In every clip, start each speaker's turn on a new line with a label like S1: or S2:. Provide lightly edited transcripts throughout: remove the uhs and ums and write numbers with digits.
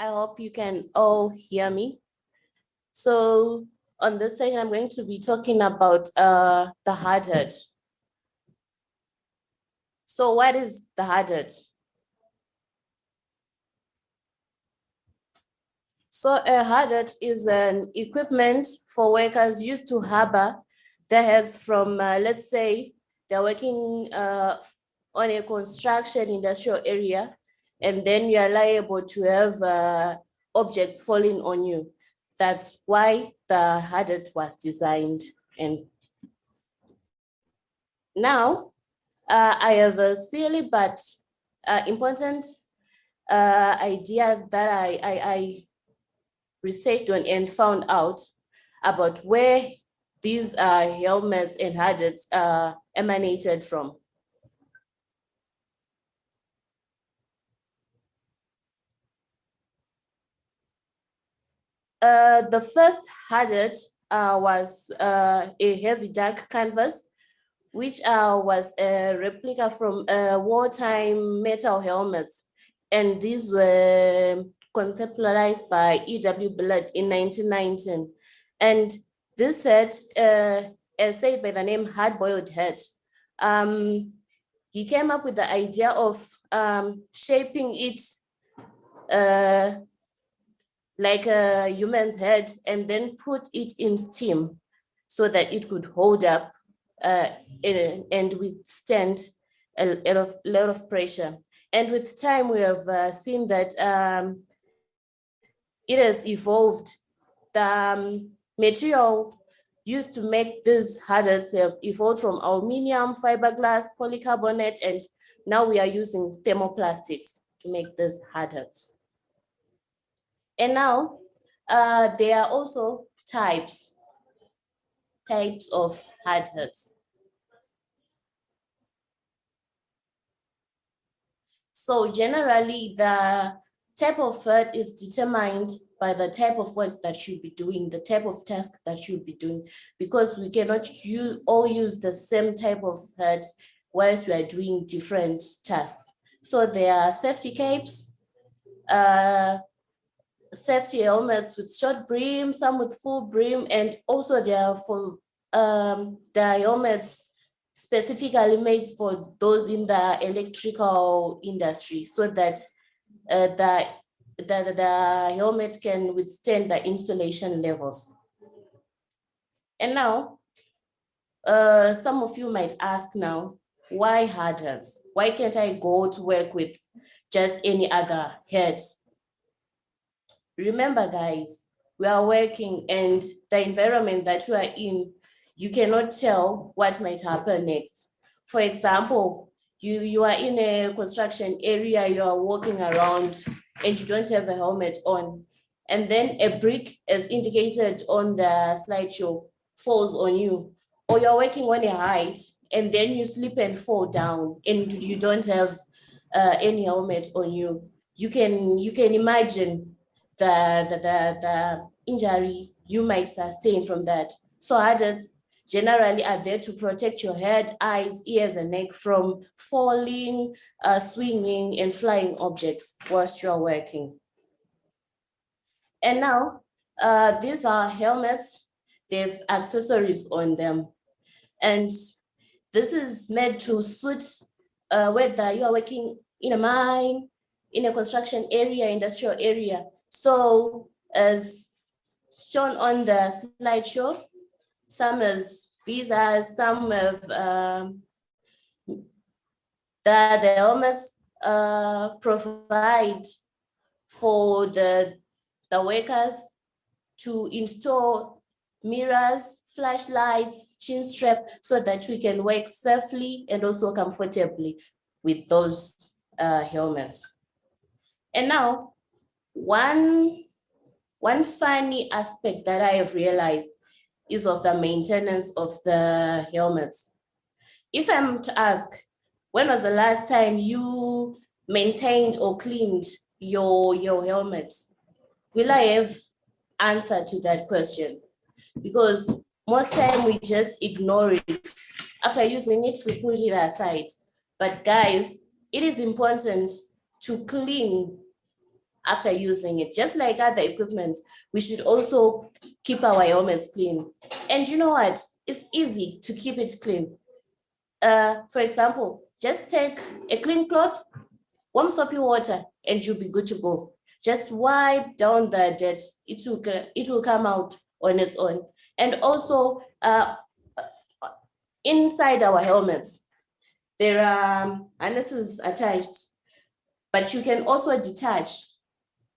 S1: I hope you can all hear me. So on this session, I'm going to be talking about the hard hat. So what is the hard hat? So a hard hat is an equipment for workers used to harbor their heads from, let's say, they're working on a construction industrial area, and then you are liable to have objects falling on you. That's why the hard hat was designed. And now I have a silly but important idea that I researched on and found out about where these helmets and hard hats emanated from. The first hard hat was a heavy dark canvas, which was a replica from wartime metal helmets. And these were conceptualized by E.W. Billard in 1919. And this hat, as said by the name hard-boiled hat, he came up with the idea of shaping it like a human's head and then put it in steam so that it could hold up and withstand a lot of pressure. And with time, we have seen that it has evolved. The material used to make these hard hats have evolved from aluminum, fiberglass, polycarbonate, and now we are using thermoplastics to make these hard hats. And now there are also types of hard hats. So generally, the type of hat is determined by the type of work that you'll be doing, the type of task that you'll be doing, because we cannot all use the same type of hat whilst we are doing different tasks. So there are safety capes, safety helmets with short brim, some with full brim, and also there are for the helmets specifically made for those in the electrical industry, so that the helmet can withstand the installation levels. And now, some of you might ask now, why hard hats? Why can't I go to work with just any other hat? Remember, guys, we are working, and the environment that we are in, you cannot tell what might happen next. For example, you are in a construction area, you are walking around and you don't have a helmet on. And then a brick, as indicated on the slideshow, falls on you. Or you're working on a height and then you slip and fall down and you don't have any helmet on you. You can imagine the injury you might sustain from that. So hard hats generally are there to protect your head, eyes, ears, and neck from falling, swinging, and flying objects whilst you're working. And now, these are helmets. They have accessories on them. And this is made to suit whether you are working in a mine, in a construction area, industrial area. So as shown on the slideshow, some has visors, some have the helmets provide for the workers to install mirrors, flashlights, chin strap, so that we can work safely and also comfortably with those helmets. And now, one funny aspect that I have realized is of the maintenance of the helmets. If I'm to ask, when was the last time you maintained or cleaned your helmets? Will I have answer to that question? Because most time we just ignore it. After using it, we put it aside. But guys, it is important to clean after using it. Just like other equipment, we should also keep our helmets clean. And you know what? It's easy to keep it clean. For example, just take a clean cloth, warm soapy water, and you'll be good to go. Just wipe down the dirt. It will come out on its own. And also, inside our helmets, there are harnesses attached, but you can also detach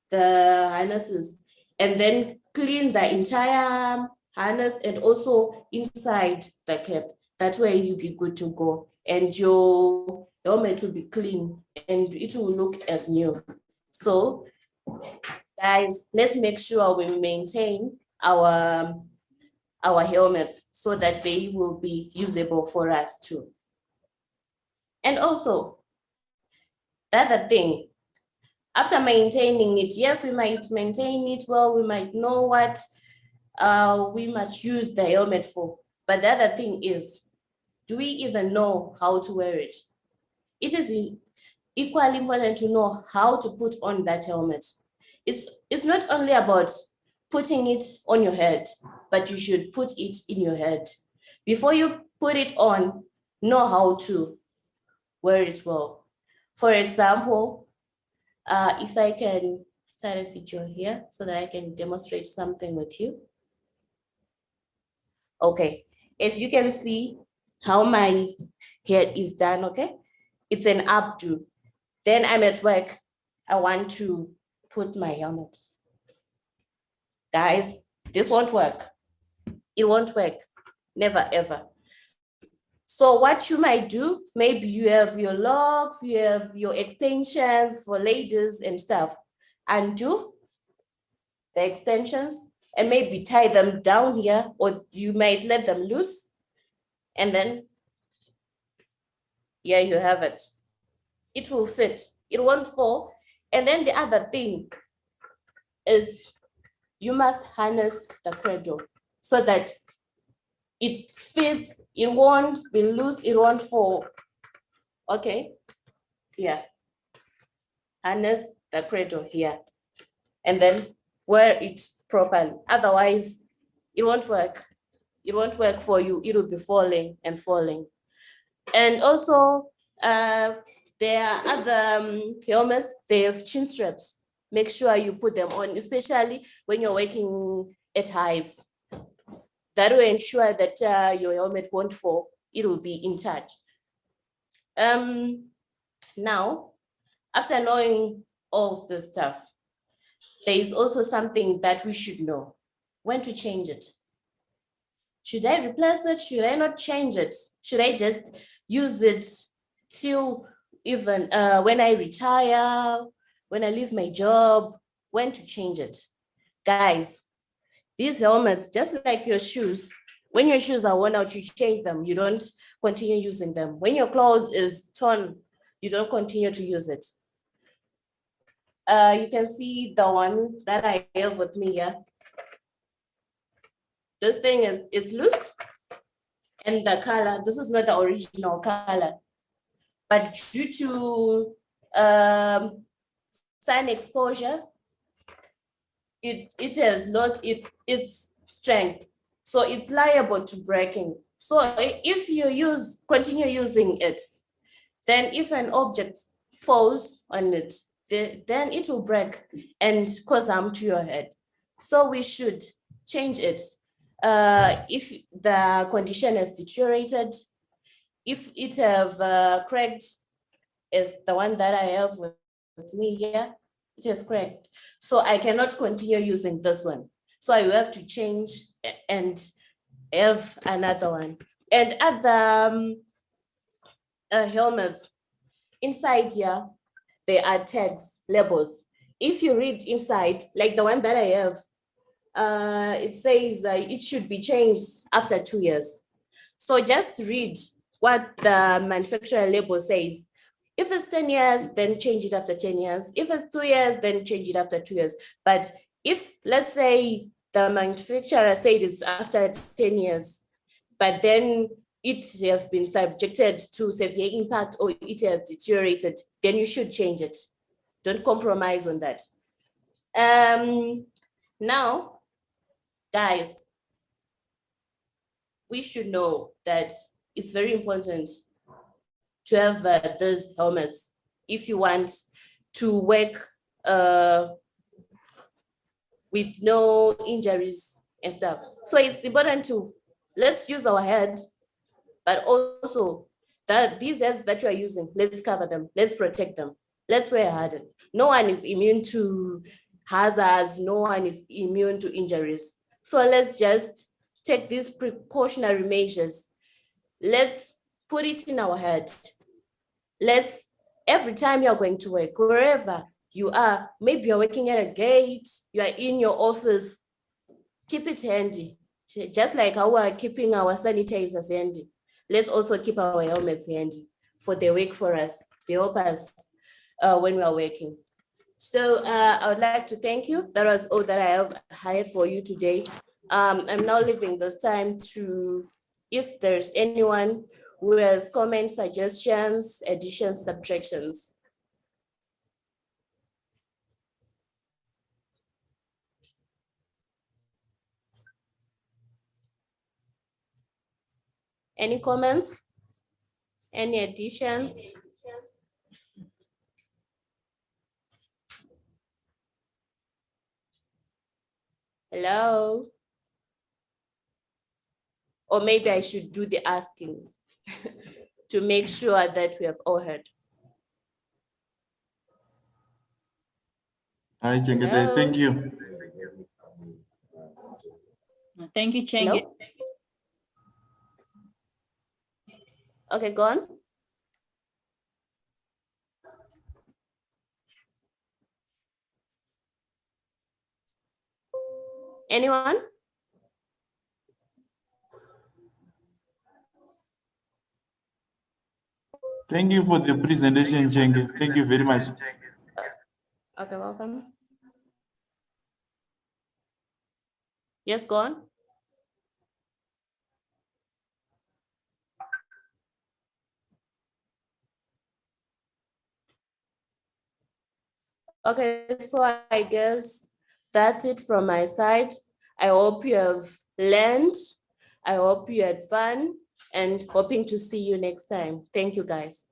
S1: the harnesses and then clean the entire harness and also inside the cap. That way you'll be good to go and your helmet will be clean and it will look as new. So guys, let's make sure we maintain our helmets so that they will be usable for us too. And also, the other thing, after maintaining it, yes, we might maintain it well, we might know what we must use the helmet for. But the other thing is, do we even know how to wear it? It is equally important to know how to put on that helmet. It's not only about putting it on your head, but you should put it in your head. Before you put it on, know how to wear it well. For example, if I can start a video here so that I can demonstrate something with you. Okay, as you can see how my hair is done, okay? It's an updo. Then I'm at work. I want to put my helmet. Guys, this won't work. It won't work. Never, ever. So what you might do, maybe you have your locks, you have your extensions for ladies and stuff. Undo the extensions and maybe tie them down here, or you might let them loose. And then here you have it. It will fit. It won't fall. And then the other thing is you must harness the cradle so that it fits, it won't be loose, it won't fall. Okay, yeah. Harness the cradle here and then wear it properly. Otherwise, it won't work. It won't work for you. It will be falling and falling. And also, there are other helmets, they have chin straps. Make sure you put them on, especially when you're working at heights. That will ensure that your helmet won't fall. It will be intact. Now, after knowing all of the stuff, there is also something that we should know: when to change it. Should I replace it? Should I not change it? Should I just use it till even when I retire, when I leave my job? When to change it? Guys, these helmets, just like your shoes, when your shoes are worn out, you change them. You don't continue using them. When your clothes is torn, you don't continue to use it. You can see the one that I have with me here. This thing is loose, and the color, this is not the original color, but due to sun exposure, it has lost its strength, so it's liable to breaking. So if you continue using it, then if an object falls on it, then it will break and cause harm to your head. So we should change it if the condition has deteriorated, if it have cracked, as the one that I have with me here, it is cracked. So I cannot continue using this one. So I will have to change and have another one. And other helmets, inside here, there are tags, labels. If you read inside, like the one that I have, it says it should be changed after 2 years. So just read what the manufacturer label says. If it's 10 years, then change it after 10 years. If it's 2 years, then change it after 2 years. But if, let's say, the manufacturer said it's after 10 years, but then it has been subjected to severe impact or it has deteriorated, then you should change it. Don't compromise on that. Now, guys, we should know that it's very important to have those helmets if you want to work with no injuries and stuff. So it's important to let's use our head, but also that these heads that you are using, let's cover them, let's protect them, let's wear hard. No one is immune to hazards, no one is immune to injuries. So let's just take these precautionary measures. Let's put it in our head. Let's, every time you're going to work, wherever you are, maybe you're working at a gate, you are in your office, keep it handy. Just like how we're keeping our sanitizers handy, let's also keep our helmets handy for they work for us. They help us when we are working. So I would like to thank you. That was all that I have hired for you today. I'm now leaving this time to, if there's anyone who has comments, suggestions, additions, subtractions. Any comments? Any additions? Hello? Or maybe I should do the asking to make sure that we have all heard.
S2: Hi, Chengete.
S1: Hello?
S2: Thank you.
S3: Thank you, Chenge.
S1: Hello? Okay, go on. Anyone?
S2: Thank you for the presentation, Chenge. Thank you very much.
S1: Okay, welcome. Yes, go on. Okay, so I guess that's it from my side. I hope you have learned. I hope you had fun and hoping to see you next time. Thank you, guys.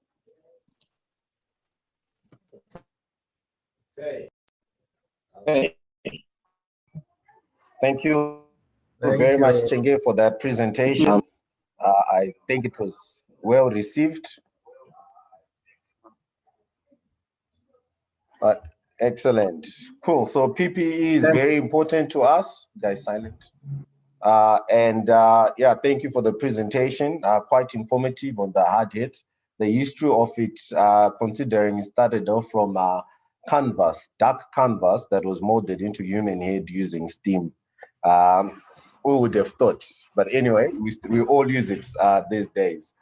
S4: Hey. Thank you very much, Chenge, for that presentation. I think it was well received. Excellent. Cool. So PPE is very important to us. Guys, silent. Yeah, thank you for the presentation. Quite informative on the hard hit. The history of it, considering it started off from canvas, dark canvas that was molded into human head using steam. Who would have thought? But anyway, we all use it these days.